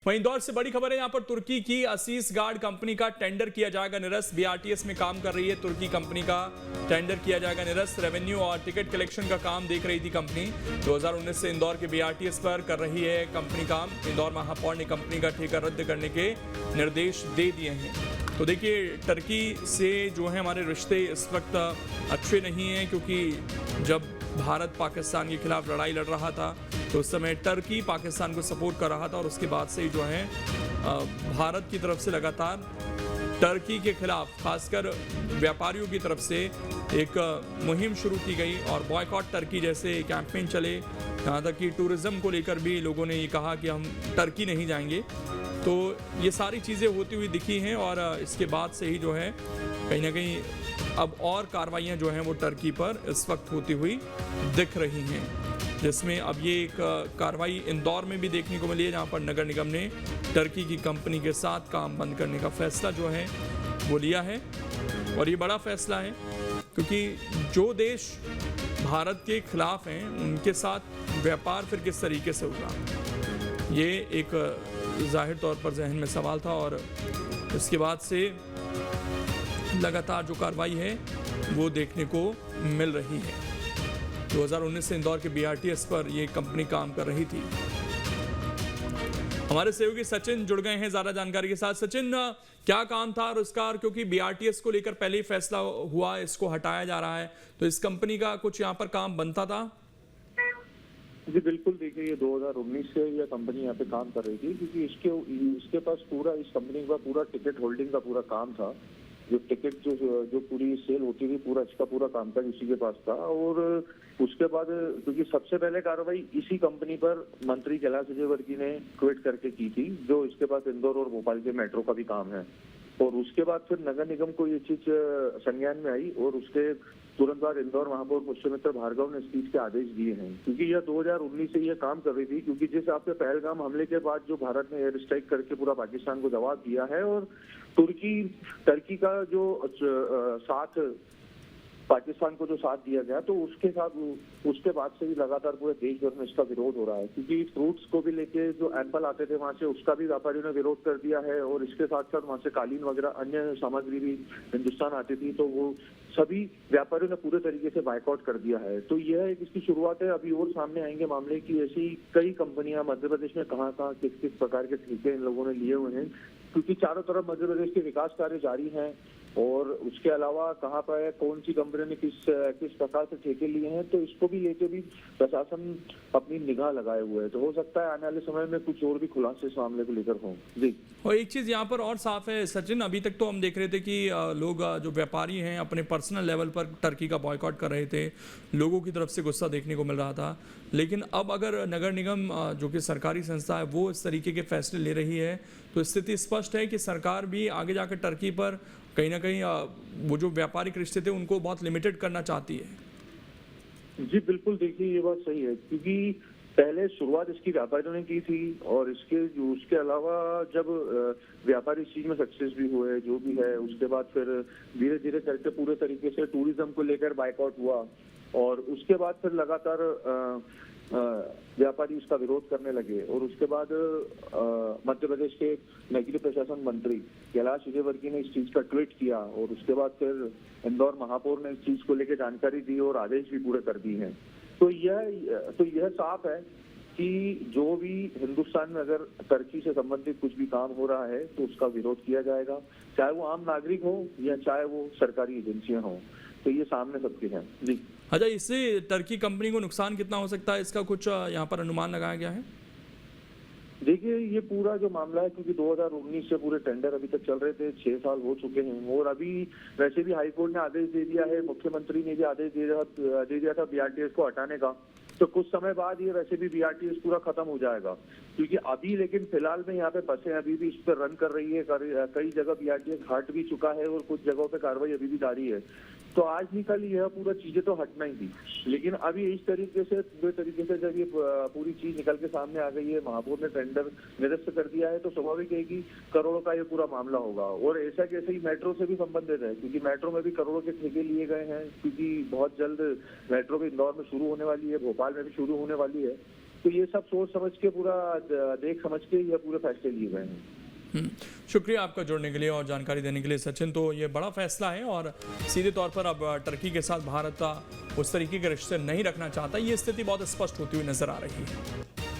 वहीं इंदौर से बड़ी खबर है। यहाँ पर तुर्की की असीस गार्ड कंपनी का टेंडर किया जाएगा निरस्त। बीआरटीएस में काम कर रही है तुर्की कंपनी का टेंडर किया जाएगा निरस्त। रेवेन्यू और टिकट कलेक्शन का काम देख रही थी कंपनी। 2019 से इंदौर के बीआरटीएस पर कर रही है कंपनी काम। इंदौर महापौर ने कंपनी का ठेका रद्द करने के निर्देश दे दिए हैं। तो देखिए, टर्की से जो है हमारे रिश्ते इस वक्त अच्छे नहीं हैं, क्योंकि जब भारत पाकिस्तान के खिलाफ लड़ाई लड़ रहा था तो उस समय टर्की पाकिस्तान को सपोर्ट कर रहा था, और उसके बाद से ही जो है भारत की तरफ से लगातार टर्की के खिलाफ खासकर व्यापारियों की तरफ से एक मुहिम शुरू की गई और बॉयकॉट टर्की जैसे कैंपेन चले। यहाँ तक कि टूरिज्म को लेकर भी लोगों ने ये कहा कि हम टर्की नहीं जाएंगे। तो ये सारी चीज़ें होती हुई दिखी हैं, और इसके बाद से ही जो है कहीं ना कहीं अब और कार्रवाइयाँ जो हैं वो टर्की पर इस वक्त होती हुई दिख रही हैं, जिसमें अब ये एक कार्रवाई इंदौर में भी देखने को मिली है, जहाँ पर नगर निगम ने टर्की की कंपनी के साथ काम बंद करने का फैसला जो है वो लिया है। और ये बड़ा फैसला है, क्योंकि जो देश भारत के खिलाफ हैं उनके साथ व्यापार फिर किस तरीके से होगा, ये एक जाहिर तौर पर जहन में सवाल था। और इसके बाद से लगातार जो कार्रवाई है वो देखने को मिल रही है। 2019 से इंदौर के बीआरटीएस पर ये कंपनी काम कर रही थी। हमारे सहयोगी सचिन जुड़ गए हैं ज़्यादा जानकारी के साथ। सचिन, क्या काम था और उसका, क्योंकि बीआरटीएस को लेकर पहले ही फैसला हुआ, इसको हटाया जा रहा है, तो इस कंपनी का कुछ यहाँ पर काम बनता था? जी बिल्कुल, देखिए ये 2019 से यह कंपनी यहाँ पे काम कर रही थी, क्योंकि इसके पास पूरा, इस कंपनी का पूरा टिकट होल्डिंग का पूरा काम था। जो टिकट जो पूरी सेल होती थी, पूरा इसका पूरा काम था, इसी के पास था। और उसके बाद क्योंकि सबसे पहले कार्रवाई इसी कंपनी पर मंत्री कैलाश विजयवर्गीय ने क्विट करके की थी, जो इसके पास इंदौर और भोपाल के मेट्रो का भी काम है। और उसके बाद फिर नगर निगम को ये चीज संज्ञान में आई, और उसके तुरंत बाद इंदौर महापौर पुष्यमित्र भार्गव ने इस चीज के आदेश दिए हैं, क्योंकि यह 2019 से यह काम कर रही थी। क्योंकि जिस आपके पहलगाम हमले के बाद जो भारत ने एयर स्ट्राइक करके पूरा पाकिस्तान को जवाब दिया है, और टर्की का जो साथ पाकिस्तान को जो साथ दिया गया, तो उसके बाद से भी लगातार पूरे देश भर में इसका विरोध हो रहा है। क्योंकि फ्रूट्स को भी लेके जो एप्पल आते थे वहां से, उसका भी व्यापारियों ने विरोध कर दिया है। और इसके साथ साथ वहां से कालीन वगैरह अन्य सामग्री भी हिंदुस्तान आती थी, तो वो सभी व्यापारियों ने पूरे तरीके से बाइकआउट कर दिया है। तो यह एक इसकी शुरुआत है। अभी और सामने आएंगे मामले की ऐसी कई कंपनियां मध्य प्रदेश में कहाँ किस किस प्रकार के ठेके इन लोगों ने लिए हुए हैं, क्योंकि चारों तरफ मध्य प्रदेश के विकास कार्य जारी हैं। और उसके अलावा कहाँ पर कौन सी कंपनी ने किस प्रकार से ठेके लिए हैं, तो इसको भी लेके भी प्रशासन अपनी निगाह लगाए हुए है। तो हो सकता है आने वाले समय में कुछ और भी खुलासे इस मामले को लेकर हों। जी, और एक चीज़ यहाँ पर और साफ है सचिन, अभी तक तो हम देख रहे थे कि लोग जो व्यापारी हैं अपने पर्सनल लेवल पर टर्की का बॉयकॉट कर रहे थे, लोगों की तरफ से गुस्सा देखने को मिल रहा था। लेकिन अब अगर नगर निगम जो कि सरकारी संस्था है वो इस तरीके के फैसले ले रही है, तो स्थिति स्पष्ट है कि सरकार भी आगे जाकर टर्की पर कहीं ना कहीं वो जो व्यापारिक रिश्ते थे उनको बहुत लिमिटेड करना चाहती है। जी बिल्कुल, देखिए ये बात सही है, क्योंकि पहले शुरुआत इसकी व्यापारियों ने की थी, और उसके अलावा जब व्यापारी इस चीज में सक्सेस भी हुए जो भी है, उसके बाद फिर धीरे धीरे करके पूरे तरीके से टूरिज्म को लेकर बाइकआउट हुआ। और उसके बाद फिर लगातार व्यापारी इसका विरोध करने लगे। और उसके बाद मध्य प्रदेश के नगरीय प्रशासन मंत्री कैलाश विजयवर्गीय ने इस चीज का ट्वीट किया, और उसके बाद फिर इंदौर महापौर ने इस चीज को लेकर जानकारी दी और आदेश भी पूरे कर दिए हैं। तो यह साफ है कि जो भी हिंदुस्तान में अगर टर्की से संबंधित कुछ भी काम हो रहा है तो उसका विरोध किया जाएगा, चाहे वो आम नागरिक हो या चाहे वो सरकारी एजेंसियां हों। तो ये सामने सबके हैं। जी, अच्छा, इससे टर्की कंपनी को नुकसान कितना हो सकता है, इसका कुछ यहाँ पर अनुमान लगाया गया है? देखिए ये पूरा जो मामला है, क्योंकि 2019 से पूरे टेंडर अभी तक चल रहे थे, 6 साल हो चुके हैं। और अभी वैसे भी हाईकोर्ट ने आदेश दे दिया है, मुख्यमंत्री ने भी आदेश दे दिया था बीआरटीएस को हटाने का। तो कुछ समय बाद ये वैसे भी बीआरटीएस पूरा खत्म हो जाएगा, क्योंकि अभी लेकिन फिलहाल में यहाँ पे बसें अभी भी इस पर रन कर रही है। कई जगह बीआरटीएस हट भी चुका है, और कुछ जगहों पे कार्रवाई अभी भी जारी है। तो आज नहीं कल यह पूरा चीजें तो हटना ही थी, लेकिन अभी इस तरीके से जब ये पूरी चीज निकल के सामने आ गई है, महापौर ने टेंडर निरस्त कर दिया है, तो स्वाभाविक है कि करोड़ों का ये पूरा मामला होगा। और ऐसा कैसे ही मेट्रो से भी संबंधित है, क्योंकि मेट्रो में भी करोड़ों के ठेके लिए गए हैं, क्योंकि बहुत जल्द मेट्रो भी इंदौर में शुरू होने वाली है, भोपाल में भी शुरू होने वाली है। तो ये सब सोच समझ के पूरा देख समझ के ये पूरे फैसले लिए गए हैं। शुक्रिया आपका जुड़ने के लिए और जानकारी देने के लिए सचिन। तो ये बड़ा फैसला है और सीधे तौर पर अब टर्की के साथ भारत उस तरीके के रिश्ते नहीं रखना चाहता, ये स्थिति बहुत स्पष्ट होती हुई नजर आ रही है।